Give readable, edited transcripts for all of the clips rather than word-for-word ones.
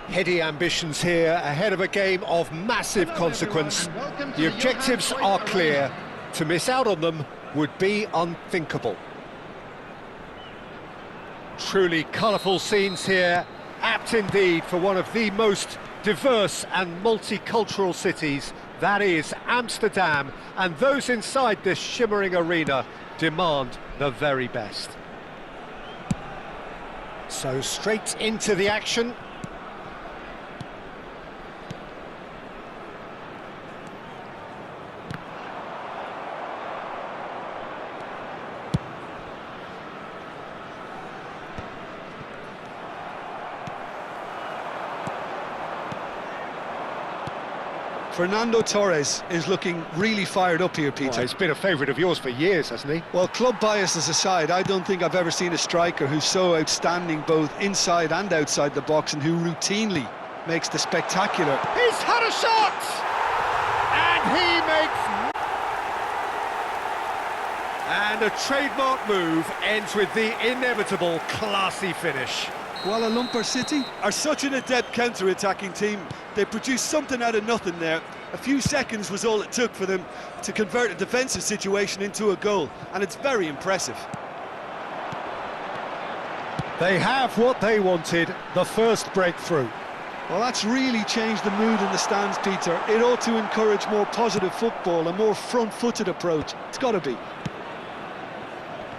Heady ambitions here, ahead of a game of massive consequence. The objectives are clear. To miss out on them would be unthinkable. Truly colourful scenes here, apt indeed for one of the most diverse and multicultural cities, that is Amsterdam, and those inside this shimmering arena demand the very best. So straight into the action. Fernando Torres is looking really fired up here, Peter. Well, he's been a favourite of yours for years, hasn't he? Well, club biases aside, I don't think I've ever seen a striker who's so outstanding both inside and outside the box and who routinely makes the spectacular. He's had a shot! And he makes... And a trademark move ends with the inevitable classy finish. KUALA Lumpur City are such an adept counter-attacking team. They produced something out of nothing there. A few seconds was all it took for them to convert a defensive situation into a goal, and it's very impressive. They have what they wanted, the first breakthrough. Well, that's really changed the mood in the stands, Peter. It ought to encourage more positive football, a more front-footed approach. It's got to be.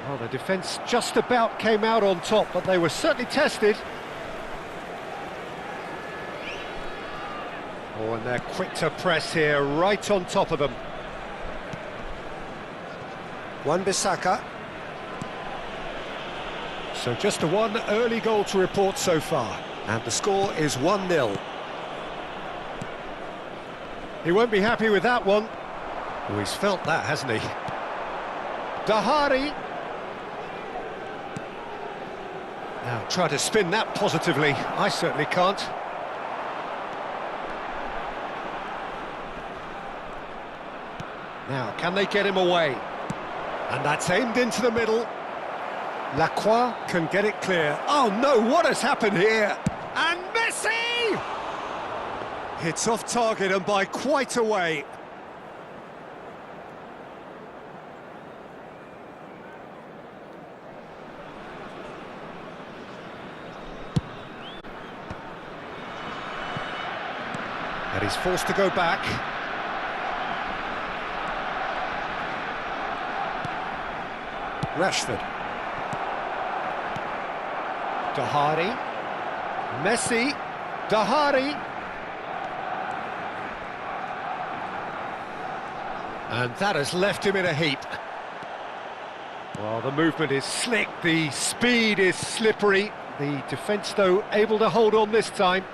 Well, the defence just about came out on top, but they were certainly tested. Oh, and they're quick to press here, right on top of them. Wan-Bissaka. So just the one early goal to report so far, and the score is 1-0. He won't be happy with that one. Oh, he's felt that, hasn't he? Dahari. Now, try to spin that positively. I certainly can't. Now, can they get him away? And that's aimed into the middle. Lacroix can get it clear. Oh no, what has happened here? And Messi! Hits off target and by quite a way. And he's forced to go back. Rashford. Dahari. Messi. Dahari. And that has left him in a heap. Well, the movement is slick, the speed is slippery. The defence, though, able to hold on this time.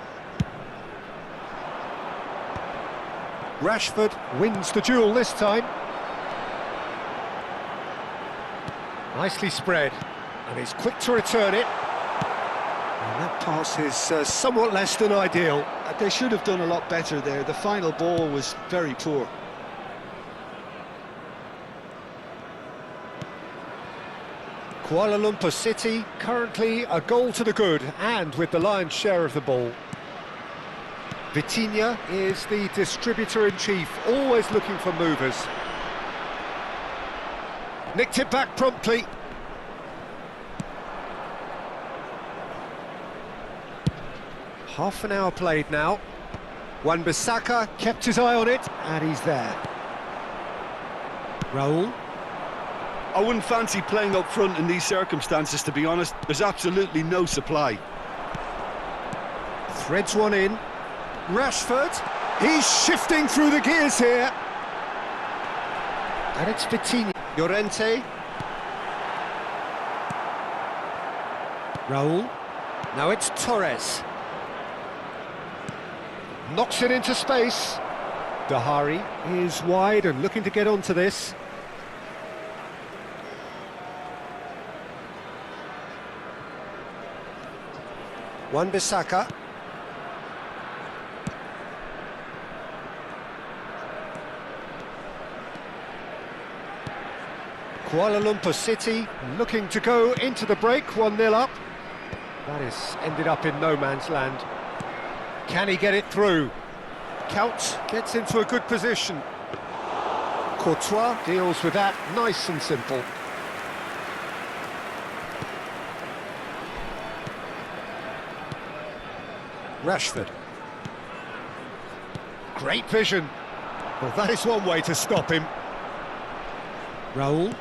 Rashford wins the duel this time. Nicely spread, and he's quick to return it. And that pass is somewhat less than ideal. They should have done a lot better there. The final ball was very poor. Kuala Lumpur City currently a goal to the good, and with the lion's share of the ball. Vitinha is the distributor-in-chief, always looking for movers. Nicked it back promptly. Half an hour played now. Wan-Bissaka kept his eye on it, and he's there. Raul. I wouldn't fancy playing up front in these circumstances, to be honest. There's absolutely no supply. Threads one in. Rashford, he's shifting through the gears here. And it's Vitinha. Llorente. Raul. Now it's Torres. Knocks it into space. Dahari is wide and looking to get onto this. Wan-Bissaka. Kuala Lumpur City looking to go into the break, 1-0 up. That is ended up in no man's land. Can he get it through? Couch gets into a good position. Courtois deals with that nice and simple. Rashford. Great vision. Well, that is one way to stop him. Raul.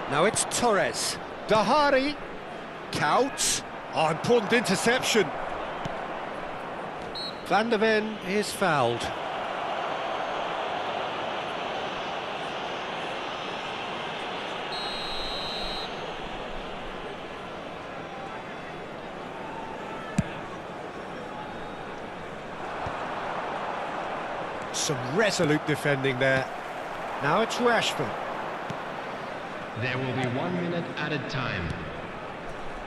Now it's Torres. Dahari. Couch. Oh, important interception. Van der Ven is fouled. Some resolute defending there. Now it's Rashford. There will be 1 minute added time.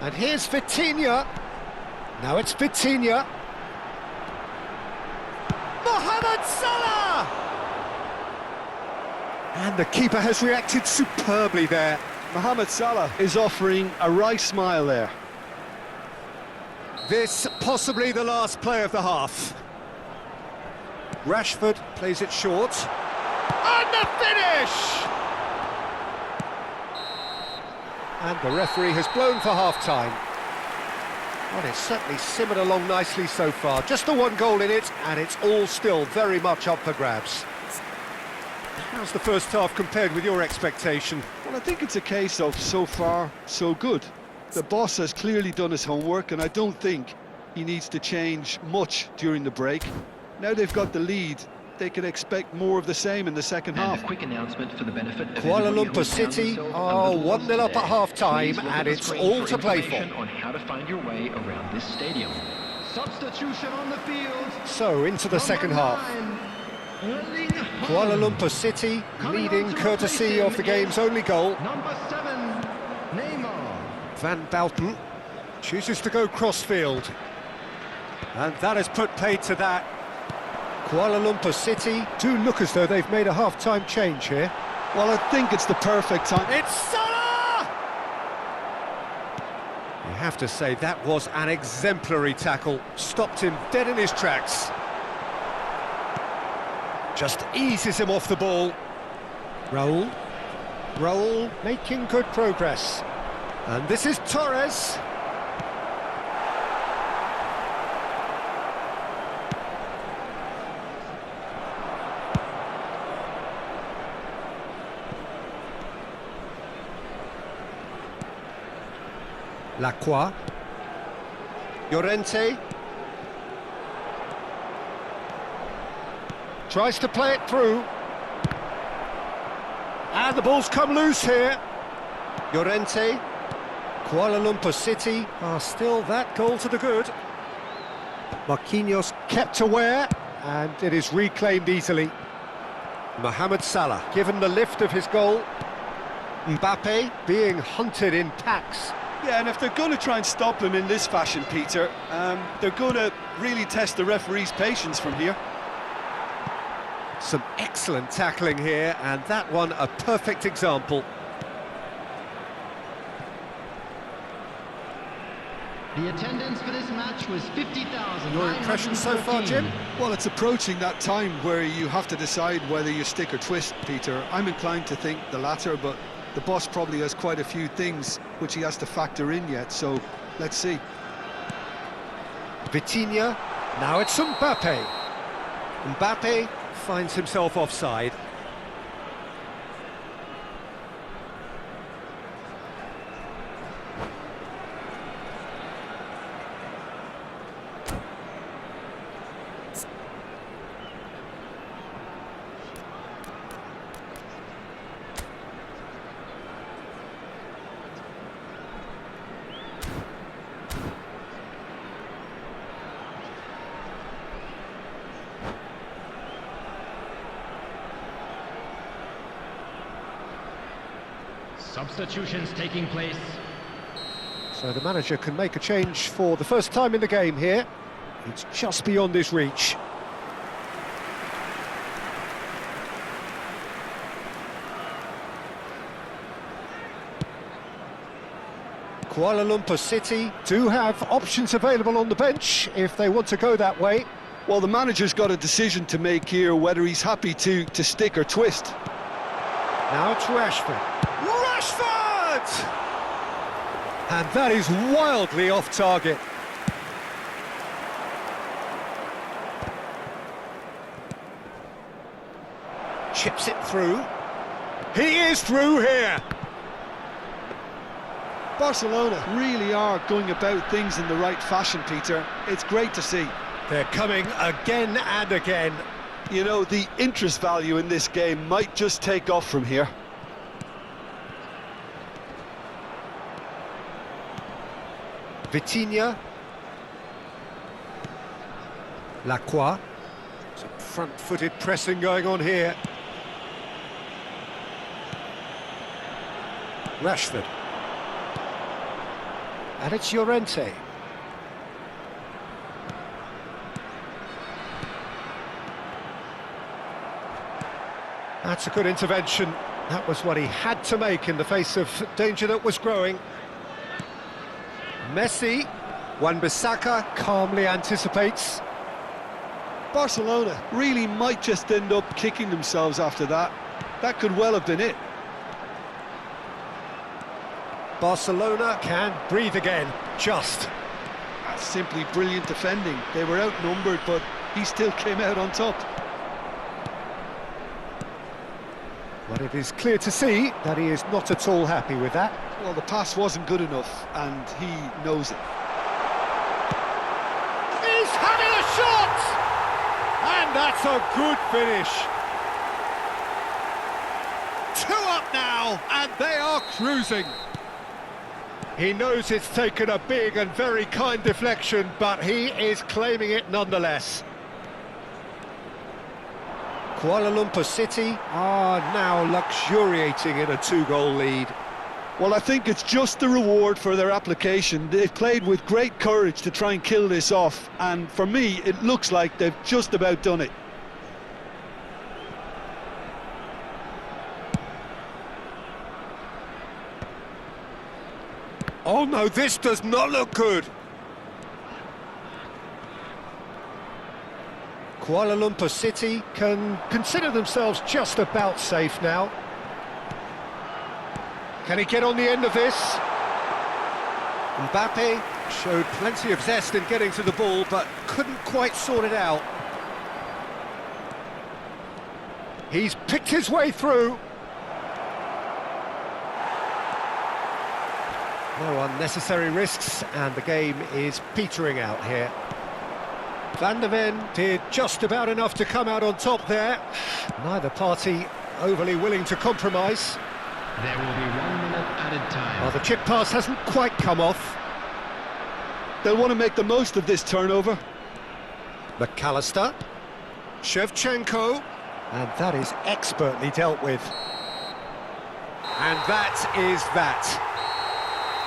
And here's Vitinha. Now it's Vitinha. Mohamed Salah! And the keeper has reacted superbly there. Mohamed Salah is offering a wry smile there. This possibly the last play of the half. Rashford plays it short. And the finish! And the referee has blown for half-time. Well, it's certainly simmered along nicely so far. Just the one goal in it, and it's all still very much up for grabs. How's the first half compared with your expectation? Well, I think it's a case of so far, so good. The boss has clearly done his homework, and I don't think he needs to change much during the break. Now they've got the lead, they can expect more of the same in the second half. And a quick announcement for the benefit of Kuala Lumpur City are 1-0 up at half-time, and it's all to play for. On how to find your way around this stadium. Substitution on the field. So, into the second half. Kuala Lumpur City leading courtesy of the game's only goal. Number 7, Neymar. Van Bouten chooses to go cross-field. And that has put paid to that. Kuala Lumpur City do look as though they've made a half-time change here. Well, I think it's the perfect time. It's Salah! You have to say that was an exemplary tackle. Stopped him dead in his tracks. Just eases him off the ball. Raul. Raul making good progress. And this is Torres. Lacroix. Llorente. Tries to play it through. And the ball's come loose here. Llorente. Kuala Lumpur City are still that goal to the good. Marquinhos kept aware, and it is reclaimed easily. Mohamed Salah given the lift of his goal. Mbappe being hunted in packs. Yeah, and if they're going to try and stop him in this fashion, Peter, they're going to really test the referee's patience from here. Some excellent tackling here, and that one a perfect example. The attendance for this match was 50,000. Your impression so far, Jim? Well, it's approaching that time where you have to decide whether you stick or twist, Peter. I'm inclined to think the latter, but the boss probably has quite a few things which he has to factor in yet, so let's see. Vitinha, now it's Mbappe. Mbappe finds himself offside. Substitutions taking place. So the manager can make a change for the first time in the game here. It's just beyond his reach. Kuala Lumpur City do have options available on the bench if they want to go that way. Well, the manager's got a decision to make here, whether he's happy to stick or twist. Now it's Rashford. Rashford! And that is wildly off target. Chips it through. He is through here. Barcelona really are going about things in the right fashion, Peter. It's great to see. They're coming again and again. You know, the interest value in this game might just take off from here. Vitinha. Lacroix. Some front-footed pressing going on here. Rashford. And it's Llorente. That's a good intervention. That was what he had to make in the face of danger that was growing. Messi. Wan-Bissaka calmly anticipates. Barcelona really might just end up kicking themselves after that. That could well have been it. Barcelona can breathe again, just. That's simply brilliant defending. They were outnumbered, but he still came out on top. But it is clear to see that he is not at all happy with that. Well, the pass wasn't good enough, and he knows it. He's having a shot! And that's a good finish. 2 up now, and they are cruising. He knows it's taken a big and very kind deflection, but he is claiming it nonetheless. Kuala Lumpur City are now luxuriating in a 2-goal lead. Well, I think it's just the reward for their application. They've played with great courage to try and kill this off, and for me, it looks like they've just about done it. Oh no, this does not look good. Kuala Lumpur City can consider themselves just about safe now. Can he get on the end of this? Mbappe showed plenty of zest in getting to the ball, but couldn't quite sort it out. He's picked his way through. No unnecessary risks, and the game is petering out here. Van der Ven did just about enough to come out on top there. Neither party overly willing to compromise. There will be 1 minute added time. Well, the chip pass hasn't quite come off. They'll want to make the most of this turnover. McAllister. Shevchenko. And that is expertly dealt with. And that is that.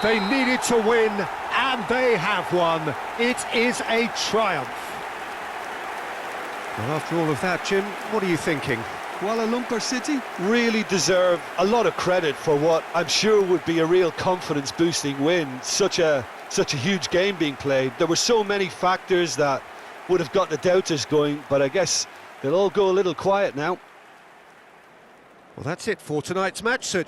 They needed to win, and they have won. It is a triumph. Well, after all of that, Jim, what are you thinking? Kuala Lumpur City really deserve a lot of credit for what I'm sure would be a real confidence-boosting win. Such a huge game being played. There were so many factors that would have got the doubters going, but I guess they'll all go a little quiet now. Well, that's it for tonight's match, Sir.